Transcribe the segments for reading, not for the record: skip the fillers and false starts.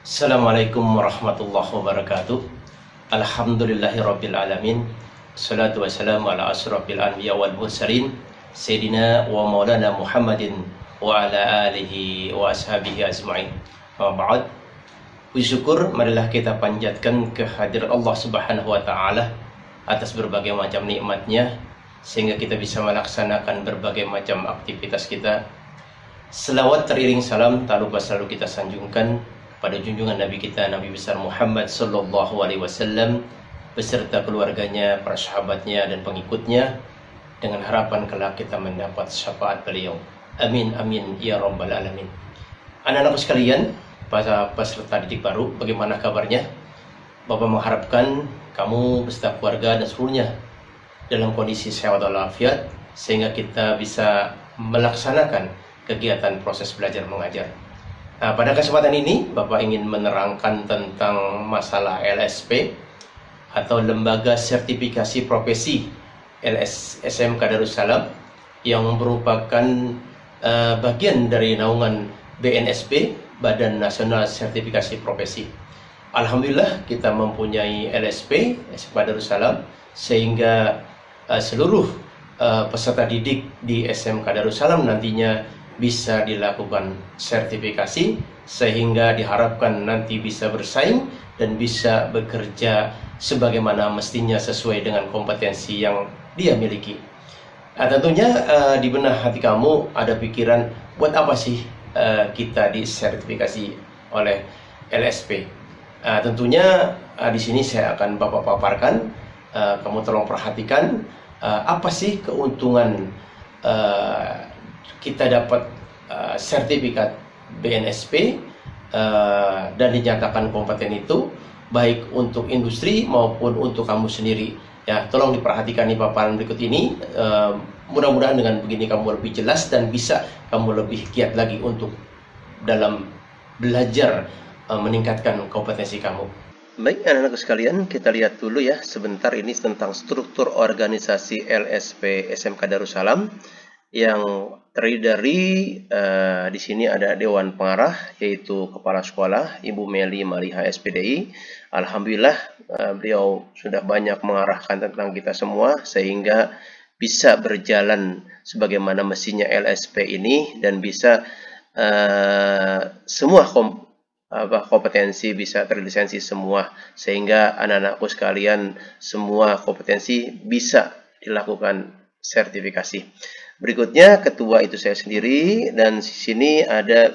Assalamualaikum warahmatullahi wabarakatuh. Alhamdulillahirabbil alamin. Salatu wassalamu ala asyrafil anbiya wal mursalin Sayyidina wa maulana Muhammadin wa ala alihi wa ashabihi ajma'in. Wa ba'd. Puji syukur marilah kita panjatkan kehadirat Allah Subhanahu wa taala atas berbagai macam nikmatnya sehingga kita bisa melaksanakan berbagai macam aktivitas kita. Selawat teriring salam tak lupa selalu kita sanjungkan pada junjungan Nabi kita, Nabi besar Muhammad sallallahu alaihi wasallam beserta keluarganya, para sahabatnya dan pengikutnya, dengan harapan kelak kita mendapat syafaat beliau. Amin amin ya rabbal alamin. Anak-anakku sekalian, para peserta didik baru, bagaimana kabarnya? Bapak mengharapkan kamu beserta keluarga dan seluruhnya dalam kondisi sehat walafiat sehingga kita bisa melaksanakan kegiatan proses belajar mengajar. Nah, pada kesempatan ini Bapak ingin menerangkan tentang masalah LSP atau Lembaga Sertifikasi Profesi SMK Darussalam yang merupakan bagian dari naungan BNSP, Badan Nasional Sertifikasi Profesi. Alhamdulillah kita mempunyai LSP SMK Darussalam sehingga seluruh peserta didik di SMK Darussalam nantinya bisa dilakukan sertifikasi sehingga diharapkan nanti bisa bersaing dan bisa bekerja sebagaimana mestinya sesuai dengan kompetensi yang dia miliki. Nah, tentunya di benak hati kamu ada pikiran, buat apa sih kita disertifikasi oleh LSP? Tentunya di sini saya akan Bapak paparkan, kamu tolong perhatikan apa sih keuntungan kita dapat sertifikat BNSP dan dinyatakan kompeten itu baik untuk industri maupun untuk kamu sendiri. Ya, tolong diperhatikan di paparan berikut ini. Mudah-mudahan dengan begini kamu lebih jelas dan bisa kamu lebih giat lagi untuk dalam belajar meningkatkan kompetensi kamu. Baik anak-anak sekalian, kita lihat dulu ya sebentar ini tentang struktur organisasi LSP SMK Darussalam yang terdiri dari di sini ada Dewan Pengarah yaitu Kepala Sekolah Ibu Meli Maliha SPDI. Alhamdulillah beliau sudah banyak mengarahkan tentang kita semua sehingga bisa berjalan sebagaimana mestinya LSP ini dan bisa semua kompetensi bisa terlisensi semua sehingga anak-anakku sekalian semua kompetensi bisa dilakukan sertifikasi. Berikutnya ketua itu saya sendiri dan di sini ada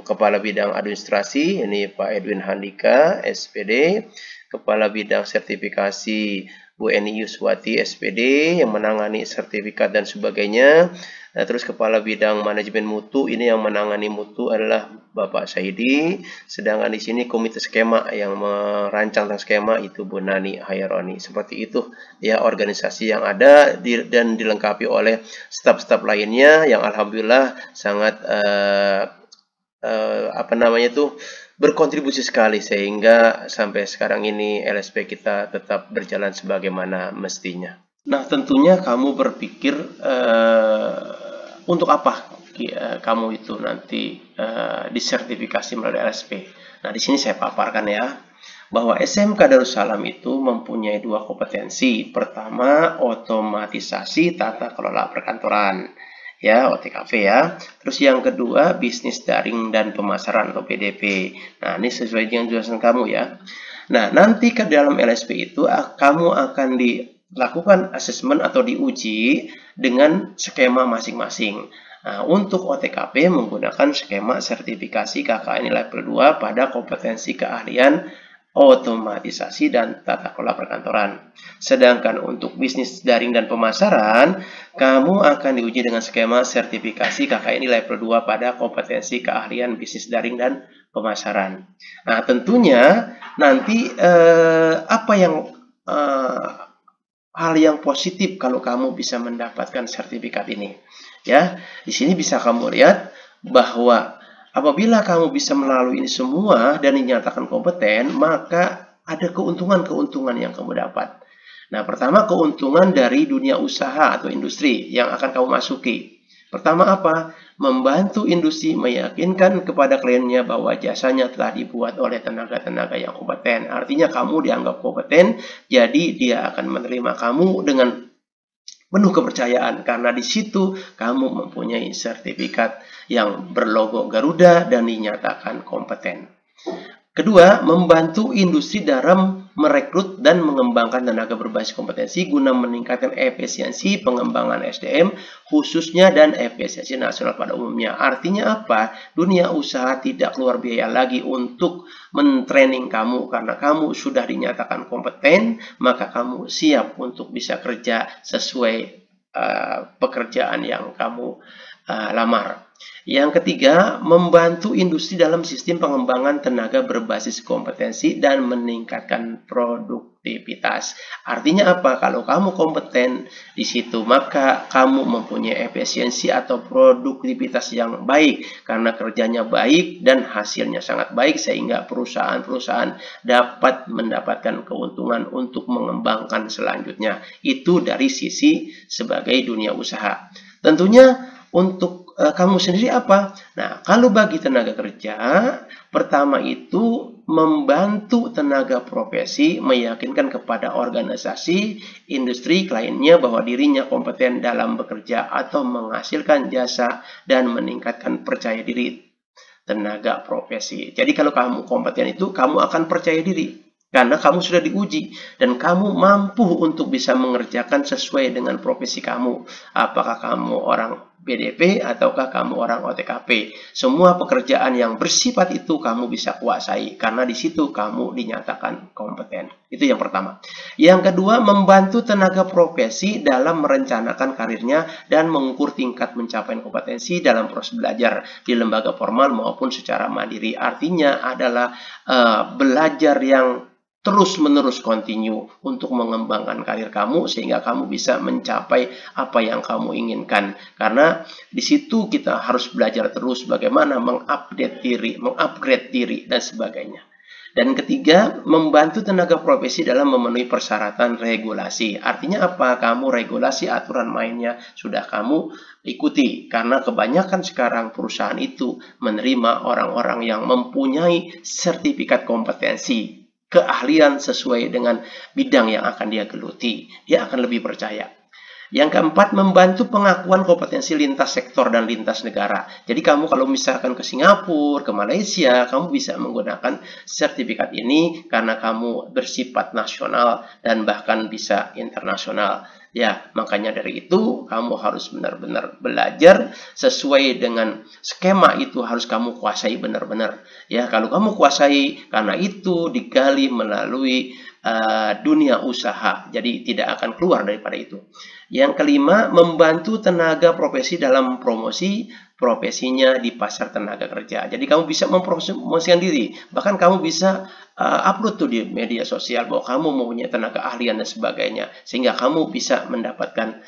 kepala bidang administrasi ini Pak Edwin Handika SPD, kepala bidang sertifikasi Bu Eni Yuswati SPD yang menangani sertifikat dan sebagainya. Nah, terus kepala bidang manajemen mutu ini yang menangani mutu adalah Bapak Saidi, sedangkan di sini komite skema yang merancang tentang skema itu Bu Nani Haironi. Seperti itu ya organisasi yang ada dan dilengkapi oleh staf-staf lainnya yang alhamdulillah sangat berkontribusi sekali sehingga sampai sekarang ini LSP kita tetap berjalan sebagaimana mestinya. Nah, tentunya kamu berpikir untuk apa kamu itu nanti disertifikasi melalui LSP. Nah, di sini saya paparkan ya bahwa SMK Darussalam itu mempunyai dua kompetensi. Pertama, otomatisasi tata kelola perkantoran, ya OTKP ya. Terus yang kedua, bisnis daring dan pemasaran atau PDP. Nah, ini sesuai dengan jurusan kamu ya. Nah, nanti ke dalam LSP itu kamu akan dilakukan asesmen atau diuji dengan skema masing-masing. Nah, untuk OTKP menggunakan skema sertifikasi KKN level 2 pada kompetensi keahlian otomatisasi dan tata kelola perkantoran. Sedangkan untuk bisnis daring dan pemasaran, kamu akan diuji dengan skema sertifikasi KKN level 2 pada kompetensi keahlian bisnis daring dan pemasaran. Nah, tentunya nanti apa yang hal yang positif kalau kamu bisa mendapatkan sertifikat ini. Ya, di sini bisa kamu lihat bahwa apabila kamu bisa melalui ini semua dan dinyatakan kompeten, maka ada keuntungan-keuntungan yang kamu dapat. Nah, pertama keuntungan dari dunia usaha atau industri yang akan kamu masuki. Pertama apa? membantu industri meyakinkan kepada kliennya bahwa jasanya telah dibuat oleh tenaga-tenaga yang kompeten. Artinya kamu dianggap kompeten, jadi dia akan menerima kamu dengan penuh kepercayaan karena di situ kamu mempunyai sertifikat yang berlogo Garuda dan dinyatakan kompeten. Kedua, membantu industri dalam merekrut dan mengembangkan tenaga berbasis kompetensi guna meningkatkan efisiensi pengembangan SDM khususnya dan efisiensi nasional pada umumnya. Artinya apa? Dunia usaha tidak keluar biaya lagi untuk mentraining kamu karena kamu sudah dinyatakan kompeten, maka kamu siap untuk bisa kerja sesuai pekerjaan yang kamu lamar. Yang ketiga, membantu industri dalam sistem pengembangan tenaga berbasis kompetensi dan meningkatkan produktivitas. Artinya apa? Kalau kamu kompeten di situ, maka kamu mempunyai efisiensi atau produktivitas yang baik karena kerjanya baik dan hasilnya sangat baik sehingga perusahaan-perusahaan dapat mendapatkan keuntungan untuk mengembangkan selanjutnya. Itu dari sisi sebagai dunia usaha. Tentunya untuk kamu sendiri apa? Nah, kalau bagi tenaga kerja, pertama itu membantu tenaga profesi meyakinkan kepada organisasi, industri, kliennya bahwa dirinya kompeten dalam bekerja atau menghasilkan jasa dan meningkatkan percaya diri tenaga profesi. Jadi kalau kamu kompeten itu, kamu akan percaya diri. Karena kamu sudah diuji dan kamu mampu untuk bisa mengerjakan sesuai dengan profesi kamu. Apakah kamu orang BDP ataukah kamu orang OTKP. Semua pekerjaan yang bersifat itu kamu bisa kuasai karena di situ kamu dinyatakan kompeten. Itu yang pertama. Yang kedua, membantu tenaga profesi dalam merencanakan karirnya dan mengukur tingkat pencapaian kompetensi dalam proses belajar di lembaga formal maupun secara mandiri. Artinya adalah belajar yang terus-menerus continue untuk mengembangkan karir kamu sehingga kamu bisa mencapai apa yang kamu inginkan. Karena di situ kita harus belajar terus bagaimana mengupdate diri, mengupgrade diri dan sebagainya. Dan ketiga, membantu tenaga profesi dalam memenuhi persyaratan regulasi. Artinya apa? Kamu regulasi aturan mainnya sudah kamu ikuti. Karena kebanyakan sekarang perusahaan itu menerima orang-orang yang mempunyai sertifikat kompetensi, keahlian sesuai dengan bidang yang akan dia geluti. Dia akan lebih percaya. Yang keempat, membantu pengakuan kompetensi lintas sektor dan lintas negara. Jadi kamu kalau misalkan ke Singapura, ke Malaysia, kamu bisa menggunakan sertifikat ini karena kamu bersifat nasional dan bahkan bisa internasional. Ya, makanya dari itu kamu harus benar-benar belajar sesuai dengan skema itu harus kamu kuasai benar-benar. Ya, kalau kamu kuasai, karena itu digali melalui dunia usaha, jadi tidak akan keluar daripada itu. Yang kelima, membantu tenaga profesi dalam promosi profesinya di pasar tenaga kerja. Jadi kamu bisa mempromosikan diri, bahkan kamu bisa upload tuh di media sosial bahwa kamu mempunyai tenaga ahlian dan sebagainya, sehingga kamu bisa mendapatkan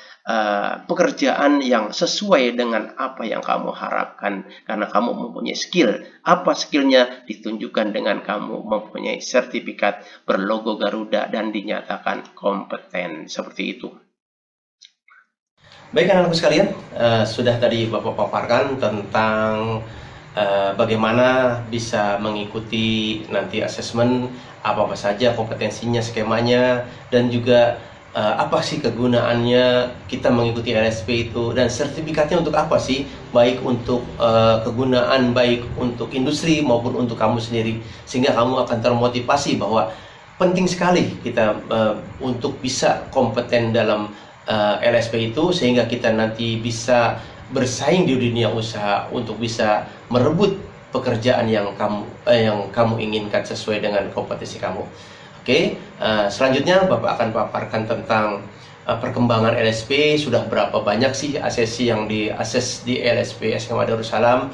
pekerjaan yang sesuai dengan apa yang kamu harapkan karena kamu mempunyai skill. Apa skillnya? Ditunjukkan dengan kamu mempunyai sertifikat berlogo Garuda dan dinyatakan kompeten. Seperti itu. Baik anak-anakku sekalian, sudah tadi Bapak paparkan tentang bagaimana bisa mengikuti nanti asesmen, apa-apa saja kompetensinya, skemanya, dan juga apa sih kegunaannya kita mengikuti LSP itu, dan sertifikatnya untuk apa sih, baik untuk kegunaan, baik untuk industri maupun untuk kamu sendiri, sehingga kamu akan termotivasi bahwa penting sekali kita untuk bisa kompeten dalam LSP itu, sehingga kita nanti bisa bersaing di dunia usaha untuk bisa merebut pekerjaan yang kamu inginkan sesuai dengan kompetensi kamu. Oke, selanjutnya Bapak akan paparkan tentang perkembangan LSP. Sudah berapa banyak sih asesi yang diakses di LSP SKMA Darussalam,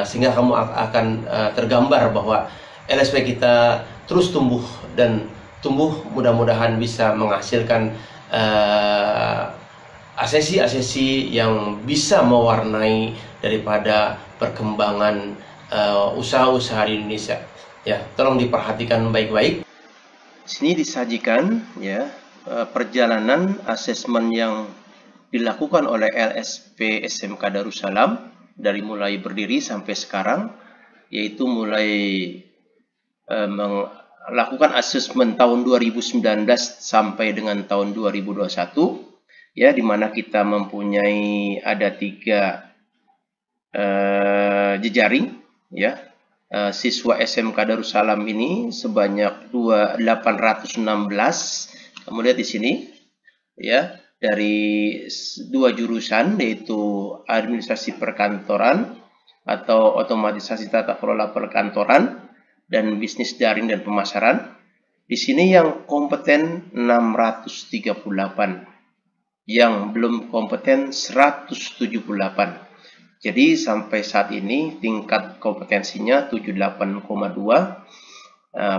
sehingga kamu akan tergambar bahwa LSP kita terus tumbuh dan tumbuh, mudah-mudahan bisa menghasilkan asesi-asesi yang bisa mewarnai daripada perkembangan usaha-usaha di Indonesia. Ya, tolong diperhatikan baik-baik. Sini disajikan ya perjalanan asesmen yang dilakukan oleh LSP SMK Darussalam dari mulai berdiri sampai sekarang, yaitu mulai melakukan asesmen tahun 2019 sampai dengan tahun 2021, ya, di mana kita mempunyai ada 3 jejaring, ya. Siswa SMK Darussalam ini sebanyak 816. Kamu lihat di sini, ya, dari 2 jurusan, yaitu administrasi perkantoran atau otomatisasi tata kelola perkantoran dan bisnis daring dan pemasaran. Di sini yang kompeten 638, yang belum kompeten 178. Jadi sampai saat ini tingkat kompetensinya 78,2,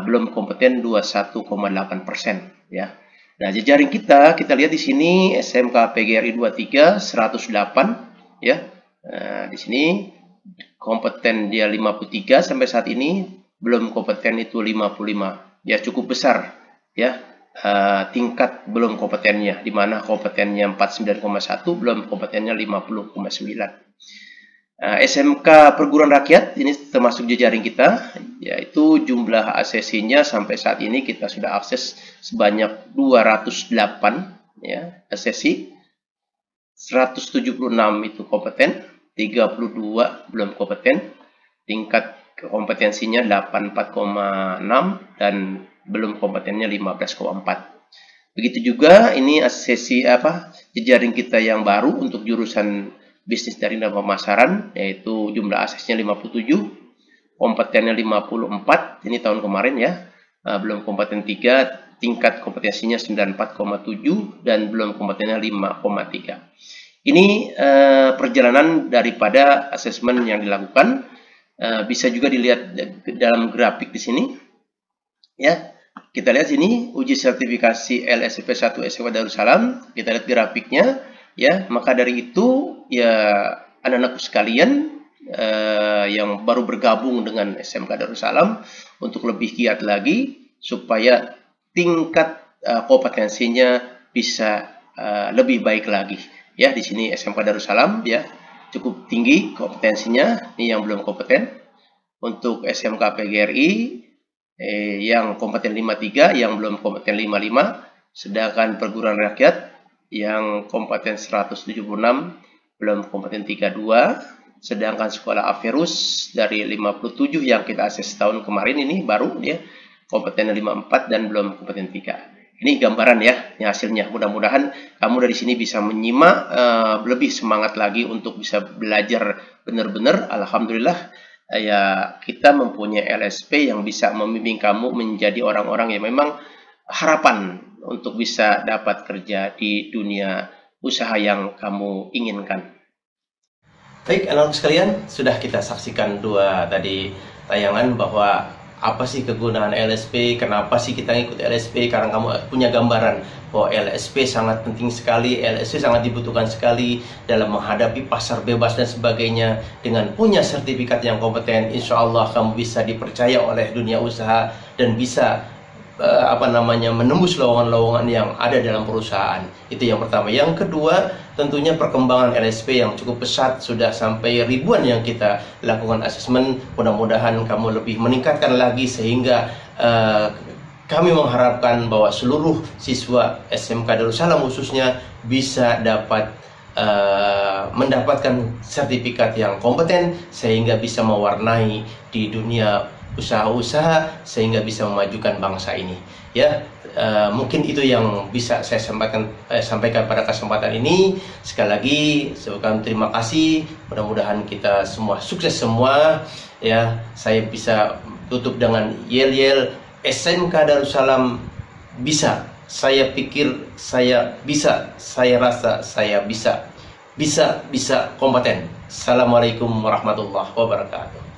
belum kompeten 21,8%, ya. Nah, jejaring kita lihat di sini SMK PGRI 23 108, ya. Di sini kompeten dia 53 sampai saat ini, belum kompeten itu 55. Ya, cukup besar, ya. Tingkat belum kompetennya, di mana kompetennya 49,1, belum kompetennya 50,9. SMK Perguruan Rakyat ini termasuk jejaring kita, yaitu jumlah asesinya sampai saat ini kita sudah akses sebanyak 208, ya, asesi. 176 itu kompeten, 32 belum kompeten. Tingkat kompetensinya 84,6 dan belum kompetennya 15,4. Begitu juga ini asesi jejaring kita yang baru untuk jurusan bisnis daring dan pemasaran, yaitu jumlah asesnya 57, kompetennya 54, ini tahun kemarin, ya. Belum kompeten 3, tingkat kompetensinya 94,7 dan belum kompetennya 5,3. Ini perjalanan daripada asesmen yang dilakukan. Bisa juga dilihat dalam grafik di sini, ya. Kita lihat sini uji sertifikasi LSP 1 SMK Darussalam, kita lihat grafiknya, ya. Maka dari itu, ya, anak-anakku sekalian yang baru bergabung dengan SMK Darussalam untuk lebih giat lagi supaya tingkat kompetensinya bisa lebih baik lagi, ya. Di sini SMK Darussalam, ya, cukup tinggi kompetensinya. Ini yang belum kompeten. Untuk SMK PGRI yang kompeten 53, yang belum kompeten 55. Sedangkan Perguruan Rakyat yang kompeten 176, belum kompeten 32. Sedangkan Sekolah Averus dari 57 yang kita akses tahun kemarin ini baru, ya, kompetennya 54 dan belum kompeten 3. Ini gambaran, ya, ini hasilnya. Mudah-mudahan kamu dari sini bisa menyimak, lebih semangat lagi untuk bisa belajar benar-benar. Alhamdulillah, ya, kita mempunyai LSP yang bisa membimbing kamu menjadi orang-orang yang memang harapan untuk bisa dapat kerja di dunia usaha yang kamu inginkan. Baik, anak-anak sekalian, sudah kita saksikan 2 tadi tayangan bahwa apa sih kegunaan LSP, kenapa sih kita ikut LSP. Karena kamu punya gambaran bahwa LSP sangat penting sekali, LSP sangat dibutuhkan sekali dalam menghadapi pasar bebas dan sebagainya. Dengan punya sertifikat yang kompeten, insya Allah kamu bisa dipercaya oleh dunia usaha dan bisa menembus lowongan-lowongan yang ada dalam perusahaan. Itu yang pertama. Yang kedua, tentunya perkembangan LSP yang cukup pesat, sudah sampai ribuan yang kita lakukan asesmen. Mudah-mudahan kamu lebih meningkatkan lagi sehingga kami mengharapkan bahwa seluruh siswa SMK Darussalam khususnya bisa dapat mendapatkan sertifikat yang kompeten sehingga bisa mewarnai di dunia usaha-usaha sehingga bisa memajukan bangsa ini, ya. Mungkin itu yang bisa saya sampaikan pada kesempatan ini. Sekali lagi saya terima kasih. Mudah-mudahan kita semua sukses semua, ya. Saya bisa tutup dengan yel-yel, SMK Darussalam bisa. Saya pikir saya bisa, saya rasa saya bisa kompeten. Assalamualaikum warahmatullahi wabarakatuh.